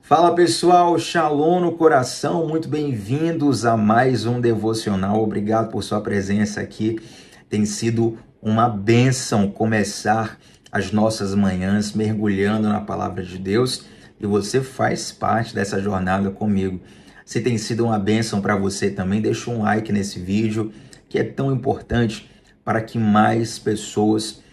Fala pessoal, Shalom no coração, muito bem-vindos a mais um devocional. Obrigado por sua presença aqui. Tem sido uma bênção começar as nossas manhãs mergulhando na palavra de Deus e você faz parte dessa jornada comigo. Se tem sido uma bênção para você também, deixa um like nesse vídeo que é tão importante para que mais pessoas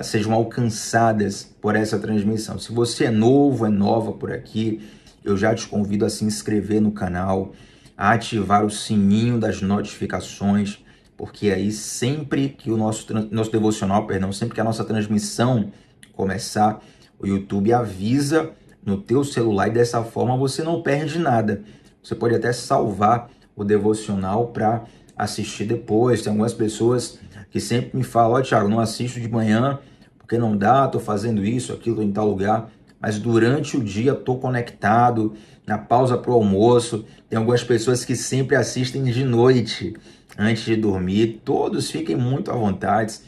sejam alcançadas por essa transmissão. Se você é novo, é nova por aqui, eu já te convido a se inscrever no canal, a ativar o sininho das notificações, porque aí sempre que o nosso devocional, sempre que a nossa transmissão começar, o YouTube avisa no teu celular e dessa forma você não perde nada. Você pode até salvar o devocional para assistir depois. Tem algumas pessoas que sempre me falam: ó, Thiago, não assisto de manhã porque não dá, tô fazendo isso, aquilo em tal lugar. Mas durante o dia estou conectado, na pausa para o almoço. Tem algumas pessoas que sempre assistem de noite, antes de dormir. Todos fiquem muito à vontade.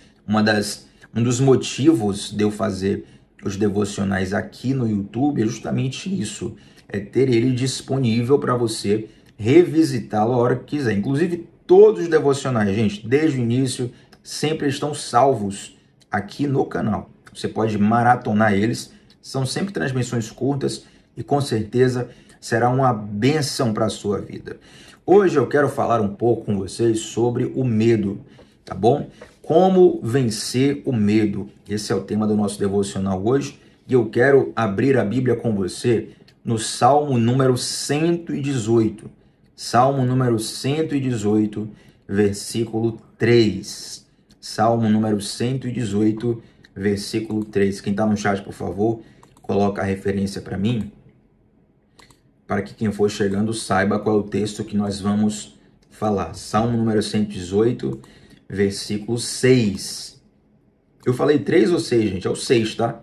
Um dos motivos de eu fazer os devocionais aqui no YouTube é justamente isso, é ter ele disponível para você revisitá-lo a hora que quiser. Inclusive, todos os devocionais, gente, desde o início, sempre estão salvos aqui no canal. Você pode maratonar eles. São sempre transmissões curtas e com certeza será uma bênção para a sua vida. Hoje eu quero falar um pouco com vocês sobre o medo, tá bom? Como vencer o medo. Esse é o tema do nosso devocional hoje e eu quero abrir a Bíblia com você no Salmo número 118. Salmo número 118, versículo 3. Salmo número 118, versículo 3. Quem está no chat, por favor, coloca a referência para mim, para que quem for chegando saiba qual é o texto que nós vamos falar. Salmo número 118, versículo 6. Eu falei 3 ou 6, gente? É o 6, tá?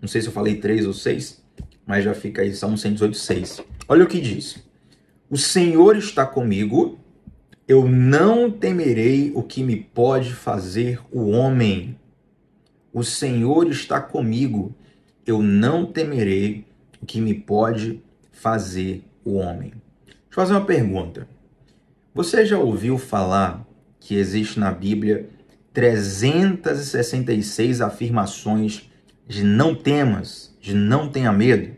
Não sei se eu falei 3 ou 6, mas já fica aí, Salmo 118, 6. Olha o que diz: o Senhor está comigo, eu não temerei o que me pode fazer o homem. O Senhor está comigo, eu não temerei o que me pode fazer o homem. Deixa eu fazer uma pergunta. Você já ouviu falar que existe na Bíblia 366 afirmações de não temas, de não tenha medo?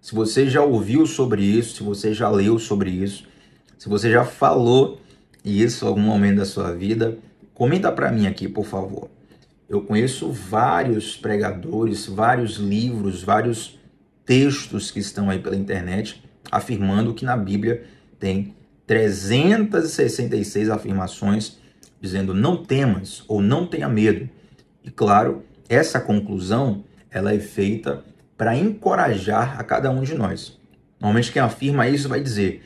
Se você já ouviu sobre isso, se você já leu sobre isso, se você já falou isso em algum momento da sua vida, comenta para mim aqui, por favor. Eu conheço vários pregadores, vários livros, vários textos que estão aí pela internet afirmando que na Bíblia tem 366 afirmações dizendo não temas ou não tenha medo. E claro, essa conclusão ela é feita para encorajar a cada um de nós. Normalmente quem afirma isso vai dizer: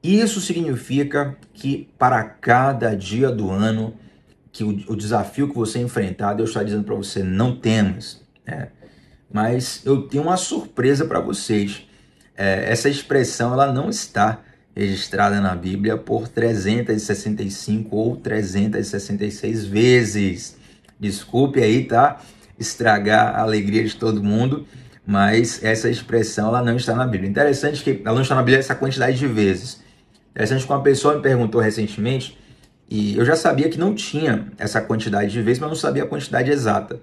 isso significa que para cada dia do ano, que o desafio que você enfrentar, Deus está dizendo para você, não temas. Mas eu tenho uma surpresa para vocês. Essa expressão ela não está registrada na Bíblia por 365 ou 366 vezes. Desculpe aí, tá? Estragar a alegria de todo mundo, mas essa expressão ela não está na Bíblia. Interessante que ela não está na Bíblia essa quantidade de vezes. Interessante que uma pessoa me perguntou recentemente, e eu já sabia que não tinha essa quantidade de vezes, mas não sabia a quantidade exata.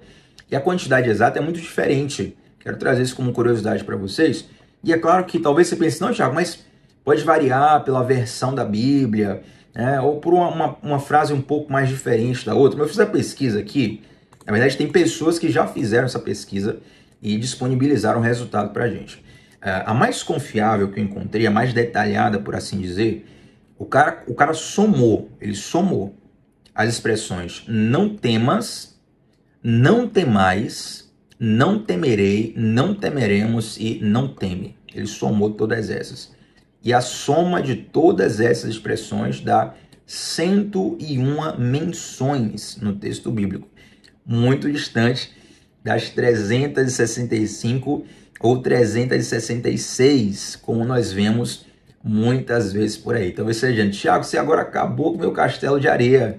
E a quantidade exata é muito diferente. Quero trazer isso como curiosidade para vocês. E é claro que talvez você pense, não, Thiago, mas pode variar pela versão da Bíblia, né? Ou por uma frase um pouco mais diferente da outra. Mas eu fiz a pesquisa aqui. Na verdade, tem pessoas que já fizeram essa pesquisa e disponibilizaram o resultado para a gente. A mais confiável que eu encontrei, a mais detalhada, por assim dizer, o cara somou as expressões não temas, não temais, não temerei, não temeremos e não teme. Ele somou todas essas. E a soma de todas essas expressões dá 101 menções no texto bíblico. Muito distante das 365 ou 366, como nós vemos muitas vezes por aí. Então você diz: Thiago, você agora acabou com o meu castelo de areia.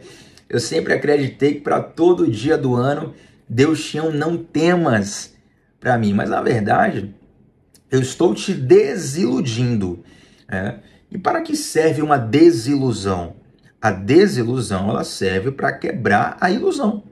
Eu sempre acreditei que para todo dia do ano Deus tinha um não temas para mim. Mas na verdade, Eu estou te desiludindo. E para que serve uma desilusão? A desilusão, ela serve para quebrar a ilusão.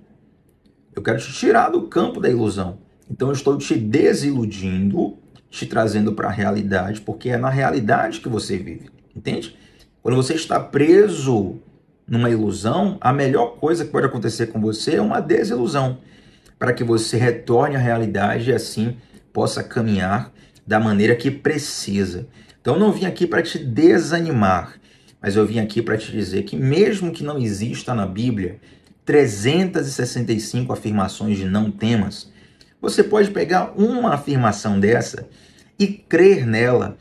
Eu quero te tirar do campo da ilusão. Então eu estou te desiludindo, te trazendo para a realidade, porque é na realidade que você vive. Entende? Quando você está preso numa ilusão, a melhor coisa que pode acontecer com você é uma desilusão, para que você retorne à realidade e assim possa caminhar da maneira que precisa. Então eu não vim aqui para te desanimar, mas eu vim aqui para te dizer que mesmo que não exista na Bíblia 365 afirmações de não temas, você pode pegar uma afirmação dessa e crer nela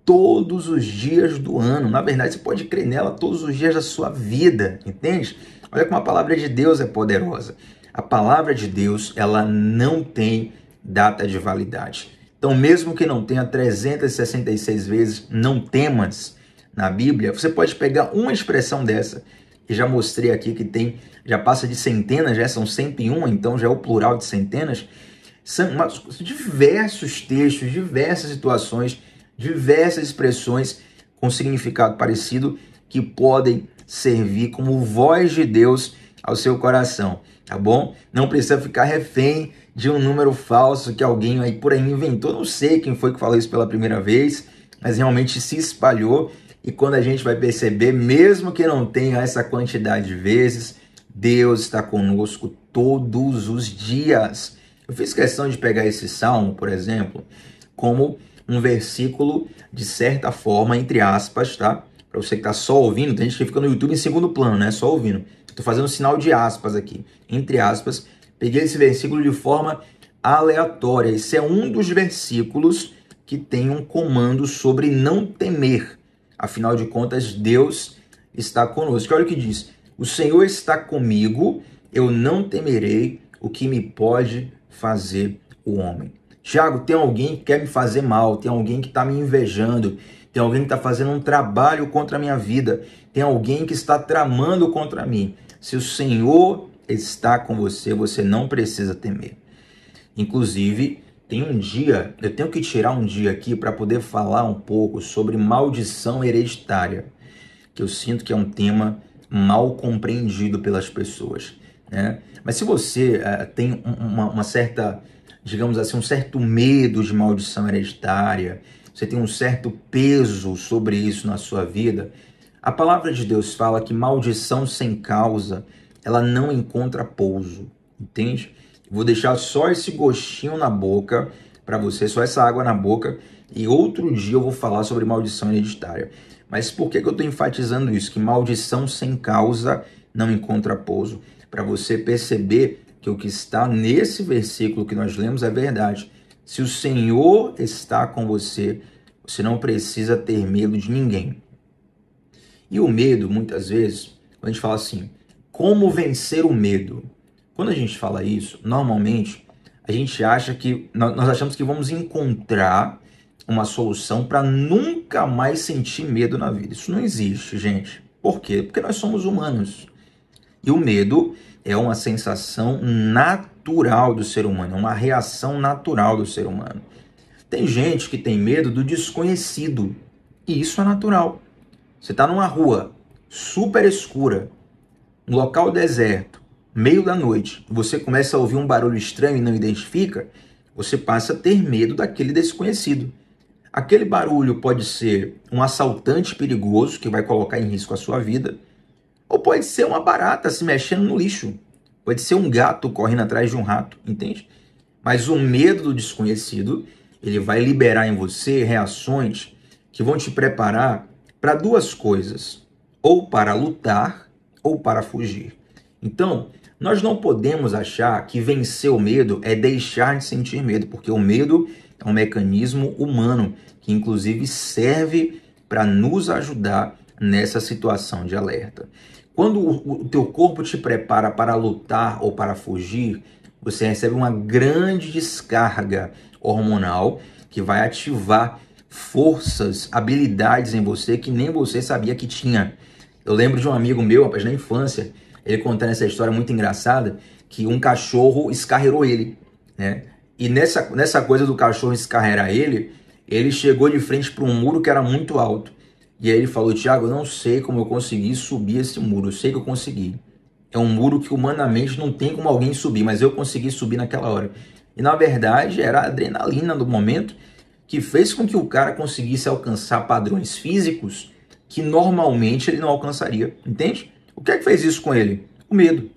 todos os dias do ano. Na verdade, você pode crer nela todos os dias da sua vida, entende? Olha como a palavra de Deus é poderosa. A palavra de Deus, ela não tem data de validade. Então, mesmo que não tenha 366 vezes não temas na Bíblia, você pode pegar uma expressão dessa, que já mostrei aqui que tem, já passa de centenas, já são 101, então já é o plural de centenas. São diversos textos, diversas situações, diversas expressões com significado parecido que podem servir como voz de Deus ao seu coração, tá bom? Não precisa ficar refém de um número falso que alguém aí por aí inventou. Não sei quem foi que falou isso pela primeira vez, mas realmente se espalhou. E quando a gente vai perceber, mesmo que não tenha essa quantidade de vezes, Deus está conosco todos os dias. Eu fiz questão de pegar esse salmo, por exemplo, como um versículo, de certa forma, entre aspas, tá? Para você que está só ouvindo, tem gente que fica no YouTube em segundo plano, né? Só ouvindo. Estou fazendo um sinal de aspas aqui, entre aspas. Peguei esse versículo de forma aleatória. Esse é um dos versículos que tem um comando sobre não temer. Afinal de contas, Deus está conosco. Olha o que diz: o Senhor está comigo, eu não temerei o que me pode fazer o homem. Tiago, tem alguém que quer me fazer mal, tem alguém que está me invejando, tem alguém que está fazendo um trabalho contra a minha vida, tem alguém que está tramando contra mim. Se o Senhor está com você, você não precisa temer. Inclusive, tem um dia, eu tenho que tirar um dia aqui para poder falar um pouco sobre maldição hereditária, que eu sinto que é um tema mal compreendido pelas pessoas, né? Mas se você tem uma certa, digamos assim, um certo medo de maldição hereditária, você tem um certo peso sobre isso na sua vida, a palavra de Deus fala que maldição sem causa, ela não encontra pouso, entende? Vou deixar só esse gostinho na boca para você, só essa água na boca, e outro dia eu vou falar sobre maldição hereditária. Mas por que eu estou enfatizando isso? Que maldição sem causa não encontra pouso. Para você perceber que o que está nesse versículo que nós lemos é verdade. Se o Senhor está com você, você não precisa ter medo de ninguém. E o medo, muitas vezes, quando a gente fala assim, como vencer o medo? Quando a gente fala isso, normalmente, a gente acha que, nós achamos que vamos encontrar uma solução para nunca mais sentir medo na vida. Isso não existe, gente. Por quê? Porque nós somos humanos. E o medo é uma sensação natural do ser humano, é uma reação natural do ser humano. Tem gente que tem medo do desconhecido, e isso é natural. Você está numa rua super escura, um local deserto, meio da noite, você começa a ouvir um barulho estranho e não identifica, você passa a ter medo daquele desconhecido. Aquele barulho pode ser um assaltante perigoso que vai colocar em risco a sua vida, ou pode ser uma barata se mexendo no lixo, pode ser um gato correndo atrás de um rato, entende? Mas o medo do desconhecido, ele vai liberar em você reações que vão te preparar para duas coisas, ou para lutar ou para fugir. Então, nós não podemos achar que vencer o medo é deixar de sentir medo, porque o medo é um mecanismo humano que inclusive serve para nos ajudar nessa situação de alerta. Quando o teu corpo te prepara para lutar ou para fugir, você recebe uma grande descarga hormonal que vai ativar forças, habilidades em você que nem você sabia que tinha. Eu lembro de um amigo meu, rapaz, na infância, ele contando essa história muito engraçada, que um cachorro escarreirou ele, né? E nessa coisa do cachorro escarreirar ele, Ele chegou de frente para um muro que era muito alto. E aí ele falou: Tiago, eu não sei como eu consegui subir esse muro. Eu sei que eu consegui. É um muro que humanamente não tem como alguém subir, mas eu consegui subir naquela hora. E na verdade era a adrenalina do momento que fez com que o cara conseguisse alcançar padrões físicos que normalmente ele não alcançaria. Entende? O que é que fez isso com ele? O medo.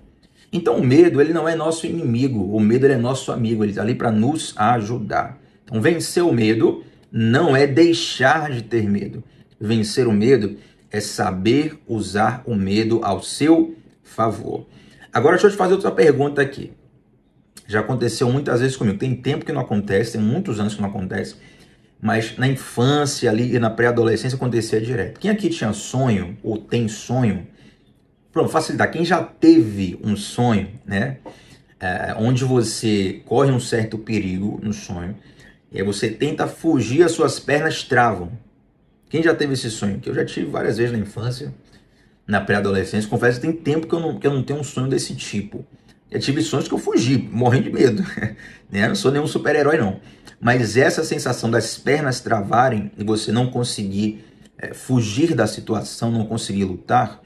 Então o medo, ele não é nosso inimigo, o medo ele é nosso amigo, ele está ali para nos ajudar. Então vencer o medo não é deixar de ter medo. Vencer o medo é saber usar o medo ao seu favor. Agora deixa eu te fazer outra pergunta aqui. Já aconteceu muitas vezes comigo, tem tempo que não acontece, tem muitos anos que não acontece, mas na infância ali e na pré-adolescência acontecia direto. Quem aqui tinha sonho ou tem sonho? Pronto, facilitar. Quem já teve um sonho, né? Onde você corre um certo perigo no sonho, e aí você tenta fugir, as suas pernas travam. Quem já teve esse sonho? Que eu já tive várias vezes na infância, na pré-adolescência. Confesso que tem tempo que eu não tenho um sonho desse tipo. Eu tive sonhos que eu fugi, morrendo de medo. Né? Eu não sou nenhum super-herói, não. Mas essa sensação das pernas travarem e você não conseguir fugir da situação, não conseguir lutar,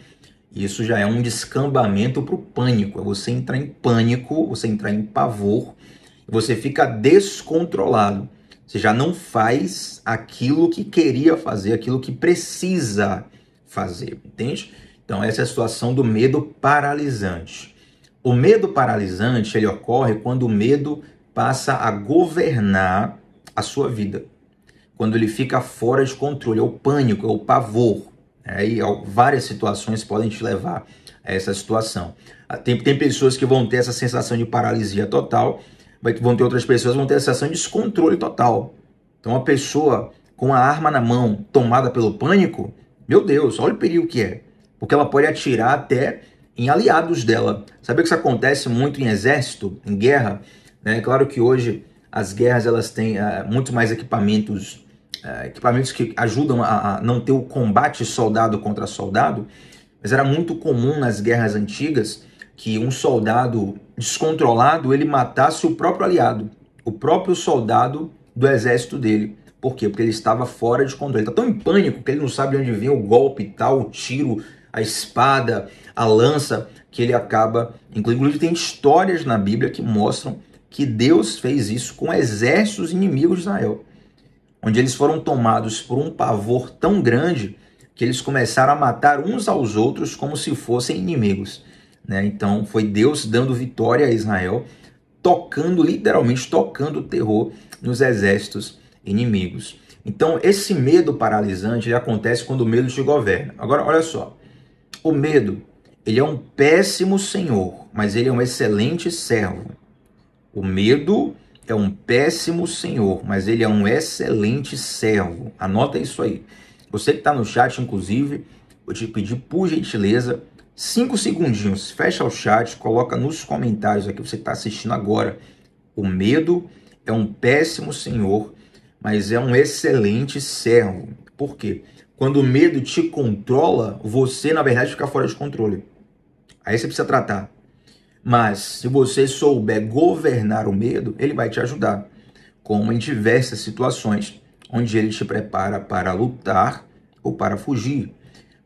isso já é um descambamento para o pânico. É você entrar em pânico, você entrar em pavor, você fica descontrolado. Você já não faz aquilo que queria fazer, aquilo que precisa fazer, entende? Então essa é a situação do medo paralisante. O medo paralisante, ele ocorre quando o medo passa a governar a sua vida. Quando ele fica fora de controle, é o pânico, é o pavor. E várias situações podem te levar a essa situação. Tem pessoas que vão ter essa sensação de paralisia total, vão ter outras pessoas que vão ter a sensação de descontrole total. Então, uma pessoa com a arma na mão, tomada pelo pânico, meu Deus, olha o perigo que é. Porque ela pode atirar até em aliados dela. Sabe que isso acontece muito em exército, em guerra? É claro que hoje as guerras elas têm muito mais equipamentos que ajudam a não ter o combate soldado contra soldado, mas era muito comum nas guerras antigas que um soldado descontrolado ele matasse o próprio aliado, o próprio soldado do exército dele. Por quê? Porque ele estava fora de controle. Ele está tão em pânico que ele não sabe de onde vem o golpe e tal, o tiro, a espada, a lança, que ele acaba... Inclusive tem histórias na Bíblia que mostram que Deus fez isso com exércitos inimigos de Israel, onde eles foram tomados por um pavor tão grande que eles começaram a matar uns aos outros como se fossem inimigos. Né? Então foi Deus dando vitória a Israel, literalmente tocando o terror nos exércitos inimigos. Então esse medo paralisante ele acontece quando o medo te governa. Agora olha só, o medo ele é um péssimo senhor, mas ele é um excelente servo. O medo é um péssimo senhor, mas ele é um excelente servo. Anota isso aí. Você que está no chat, inclusive, vou te pedir por gentileza, 5 segundinhos, fecha o chat, coloca nos comentários aqui, você que está assistindo agora. O medo é um péssimo senhor, mas é um excelente servo. Por quê? Quando o medo te controla, você, na verdade, fica fora de controle. Aí você precisa tratar. Mas se você souber governar o medo, ele vai te ajudar, como em diversas situações, onde ele te prepara para lutar ou para fugir.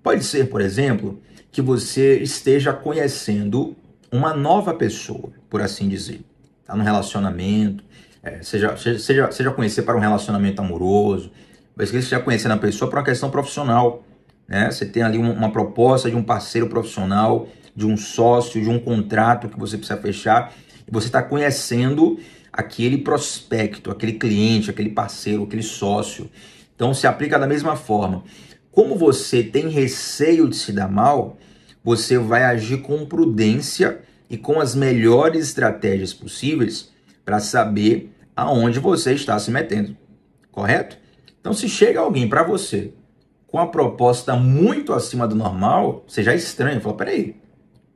Pode ser, por exemplo, que você esteja conhecendo uma nova pessoa, por assim dizer. Está num relacionamento, seja conhecer para um relacionamento amoroso, mas que você esteja conhecendo a pessoa para uma questão profissional. Né? Você tem ali uma proposta de um parceiro profissional, de um sócio, de um contrato que você precisa fechar, e você está conhecendo aquele prospecto, aquele cliente, aquele parceiro, aquele sócio. Então se aplica da mesma forma. Como você tem receio de se dar mal, você vai agir com prudência e com as melhores estratégias possíveis para saber aonde você está se metendo, correto? Então se chega alguém para você com a proposta muito acima do normal, você já estranha, fala, peraí,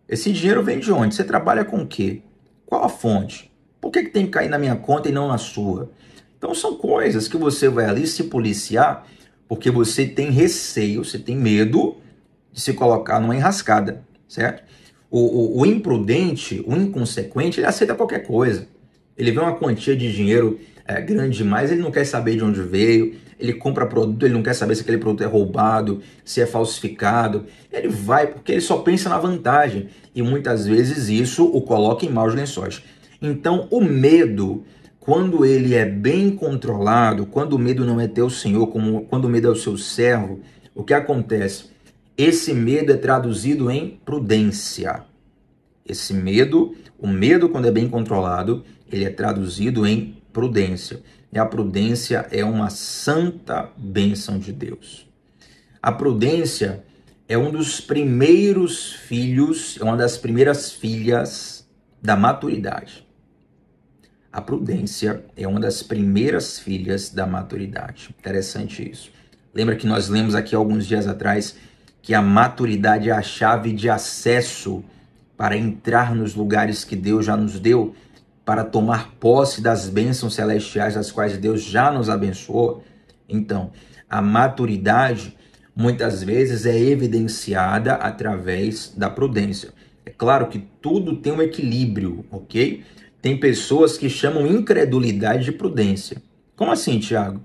esse dinheiro vem de onde? Você trabalha com o quê? Qual a fonte? Por que tem que cair na minha conta e não na sua? Então são coisas que você vai ali se policiar porque você tem receio, você tem medo de se colocar numa enrascada, certo? O imprudente, o inconsequente, ele aceita qualquer coisa. Ele vê uma quantia de dinheiro grande demais, ele não quer saber de onde veio, ele compra produto, ele não quer saber se aquele produto é roubado, se é falsificado, ele vai porque ele só pensa na vantagem, e muitas vezes isso o coloca em maus lençóis. Então o medo, quando ele é bem controlado, quando o medo não é teu senhor, quando o medo é o seu servo, o que acontece? Esse medo é traduzido em prudência. Esse medo, o medo quando é bem controlado, ele é traduzido em prudência. E a prudência é uma santa bênção de Deus. A prudência é um dos primeiros filhos, é uma das primeiras filhas da maturidade. A prudência é uma das primeiras filhas da maturidade. Interessante isso. Lembra que nós lemos aqui alguns dias atrás que a maturidade é a chave de acesso para entrar nos lugares que Deus já nos deu, para tomar posse das bênçãos celestiais das quais Deus já nos abençoou. Então, a maturidade muitas vezes é evidenciada através da prudência. É claro que tudo tem um equilíbrio, ok? Tem pessoas que chamam incredulidade de prudência. Como assim, Tiago?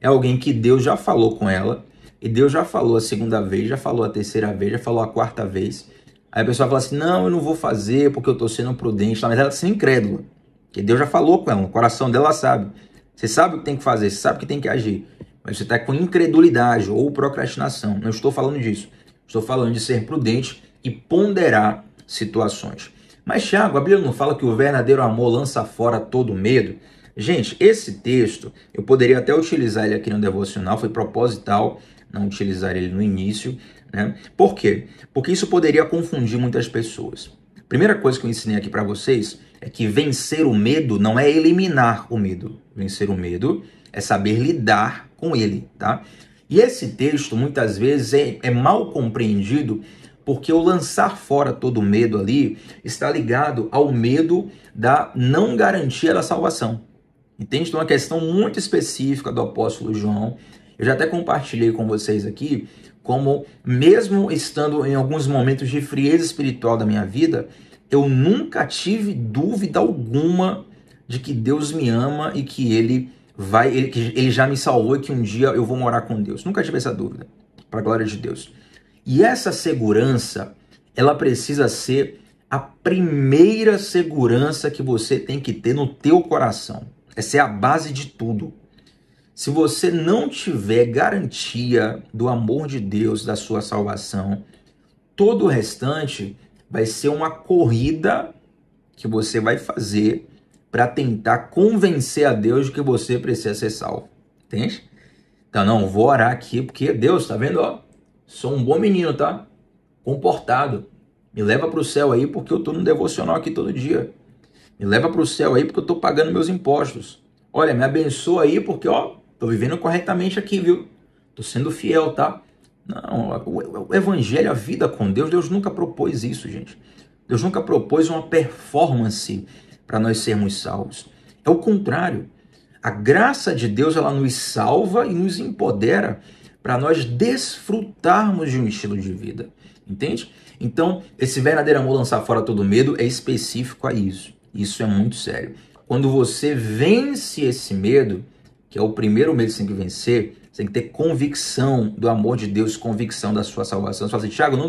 É alguém que Deus já falou com ela, e Deus já falou a segunda vez, já falou a terceira vez, já falou a quarta vez. Aí a pessoa fala assim, não, eu não vou fazer porque eu estou sendo prudente, mas ela está sendo incrédula. Porque Deus já falou com ela, no coração dela sabe. Você sabe o que tem que fazer, você sabe o que tem que agir. Mas você está com incredulidade ou procrastinação. Não estou falando disso. Estou falando de ser prudente e ponderar situações. Mas, Tiago, a Bíblia não fala que o verdadeiro amor lança fora todo medo? Gente, esse texto, eu poderia até utilizar ele aqui no devocional, foi proposital não utilizar ele no início, né? Por quê? Porque isso poderia confundir muitas pessoas. Primeira coisa que eu ensinei aqui para vocês é que vencer o medo não é eliminar o medo. Vencer o medo é saber lidar com ele, tá? E esse texto, muitas vezes, é mal compreendido porque o lançar fora todo medo ali está ligado ao medo da não garantia da salvação. Entende? Então, é uma questão muito específica do apóstolo João. Eu já até compartilhei com vocês aqui como, mesmo estando em alguns momentos de frieza espiritual da minha vida, eu nunca tive dúvida alguma de que Deus me ama e que que ele já me salvou e que um dia eu vou morar com Deus. Nunca tive essa dúvida, para a glória de Deus. E essa segurança, ela precisa ser a primeira segurança que você tem que ter no teu coração. Essa é a base de tudo. Se você não tiver garantia do amor de Deus, da sua salvação, todo o restante vai ser uma corrida que você vai fazer para tentar convencer a Deus de que você precisa ser salvo. Entende? Então, não, vou orar aqui porque Deus, tá vendo? Ó, sou um bom menino, tá? Comportado. Me leva para o céu aí porque eu tô no devocional aqui todo dia. Me leva para o céu aí porque eu tô pagando meus impostos. Olha, me abençoa aí porque, ó, tô vivendo corretamente aqui, viu? Tô sendo fiel, tá? Não, o evangelho, a vida com Deus, Deus nunca propôs isso, gente. Deus nunca propôs uma performance para nós sermos salvos. É o contrário. A graça de Deus, ela nos salva e nos empodera para nós desfrutarmos de um estilo de vida. Entende? Então, esse verdadeiro amor lançar fora todo medo é específico a isso. Isso é muito sério. Quando você vence esse medo, que é o primeiro medo que você tem que vencer, você tem que ter convicção do amor de Deus, convicção da sua salvação. Você fala assim, Tiago, eu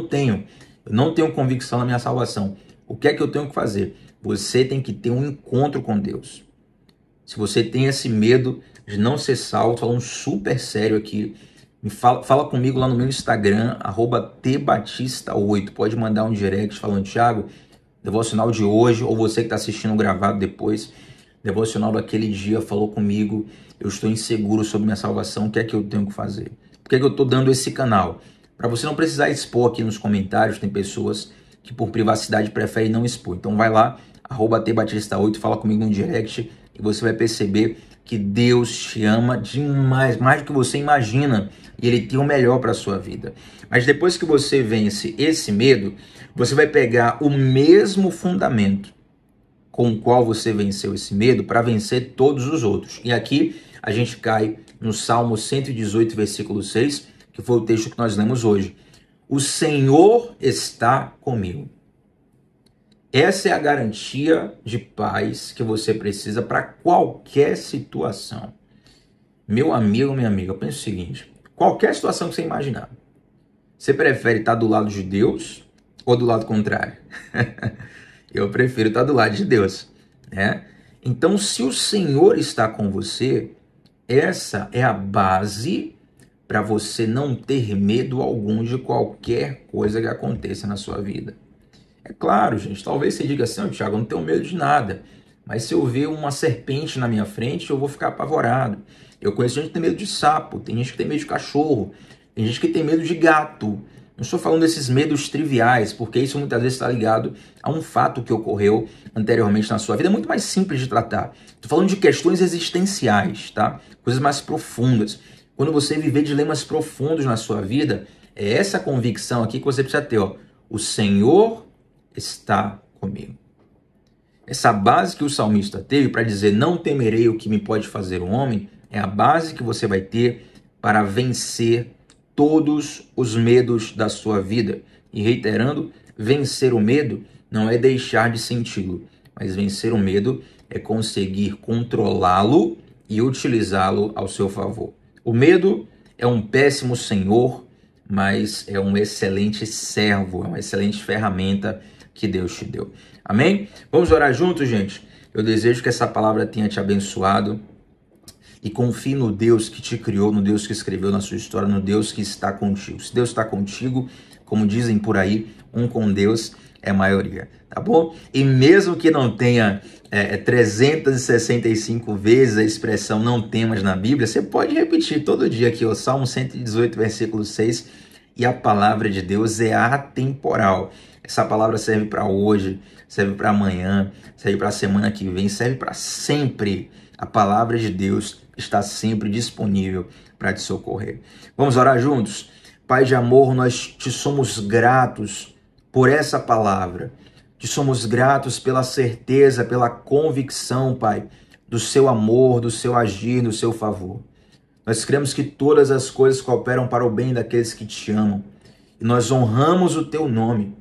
não tenho convicção na minha salvação. O que é que eu tenho que fazer? Você tem que ter um encontro com Deus. Se você tem esse medo de não ser salvo, falando super sério aqui, fala comigo lá no meu Instagram, @tbatista8. Pode mandar um direct falando, Tiago, devocional de hoje, ou você que está assistindo gravado depois, devocional daquele dia falou comigo, eu estou inseguro sobre minha salvação, o que é que eu tenho que fazer? Por que é que eu estou dando esse canal? Para você não precisar expor aqui nos comentários, tem pessoas que por privacidade preferem não expor. Então vai lá, @tbatista8, fala comigo no direct e você vai perceber que Deus te ama demais, mais do que você imagina, e Ele tem o melhor para a sua vida. Mas depois que você vence esse medo, você vai pegar o mesmo fundamento com o qual você venceu esse medo para vencer todos os outros. E aqui a gente cai no Salmo 118, versículo 6, que foi o texto que nós lemos hoje. O Senhor está comigo. Essa é a garantia de paz que você precisa para qualquer situação. Meu amigo, minha amiga, pensa o seguinte: qualquer situação que você imaginar, você prefere estar do lado de Deus ou do lado contrário? Eu prefiro estar do lado de Deus, né? Então, se o Senhor está com você, essa é a base para você não ter medo algum de qualquer coisa que aconteça na sua vida. É claro, gente, talvez você diga assim: Thiago, eu não tenho medo de nada, mas se eu ver uma serpente na minha frente, eu vou ficar apavorado. Eu conheço gente que tem medo de sapo, tem gente que tem medo de cachorro, tem gente que tem medo de gato. Não estou falando desses medos triviais, porque isso muitas vezes está ligado a um fato que ocorreu anteriormente na sua vida. É muito mais simples de tratar. Estou falando de questões existenciais, tá? Coisas mais profundas. Quando você viver dilemas profundos na sua vida, é essa convicção aqui que você precisa ter, ó. O Senhor está comigo. Essa base que o salmista teve para dizer: não temerei o que me pode fazer um homem, é a base que você vai ter para vencer todos os medos da sua vida. E reiterando, vencer o medo não é deixar de senti-lo, mas vencer o medo é conseguir controlá-lo e utilizá-lo ao seu favor. O medo é um péssimo senhor, mas é um excelente servo, é uma excelente ferramenta que Deus te deu. Amém? Vamos orar juntos, gente? Eu desejo que essa palavra tenha te abençoado e confie no Deus que te criou, no Deus que escreveu na sua história, no Deus que está contigo. Se Deus está contigo, como dizem por aí, um com Deus é maioria, tá bom? E mesmo que não tenha 365 vezes a expressão não temas na Bíblia, você pode repetir todo dia aqui o Salmo 118, versículo 6, e a palavra de Deus é atemporal. Essa palavra serve para hoje, serve para amanhã, serve para a semana que vem, serve para sempre. A palavra de Deus está sempre disponível para te socorrer. Vamos orar juntos? Pai de amor, nós te somos gratos por essa palavra. Te somos gratos pela certeza, pela convicção, Pai, do seu amor, do seu agir, do seu favor. Nós cremos que todas as coisas cooperam para o bem daqueles que te amam. E nós honramos o teu nome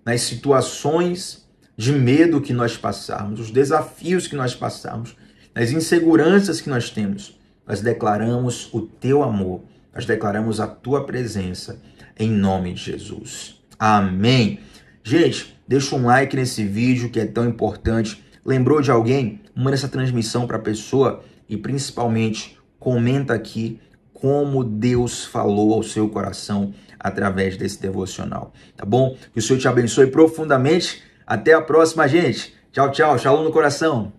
nas situações de medo que nós passarmos, os desafios que nós passarmos, nas inseguranças que nós temos. Nós declaramos o teu amor, nós declaramos a tua presença, em nome de Jesus. Amém. Gente, deixa um like nesse vídeo que é tão importante. Lembrou de alguém? Manda essa transmissão para a pessoa e principalmente comenta aqui como Deus falou ao seu coração através desse devocional, tá bom? Que o Senhor te abençoe profundamente. Até a próxima, gente. Tchau, tchau. Shalom no coração.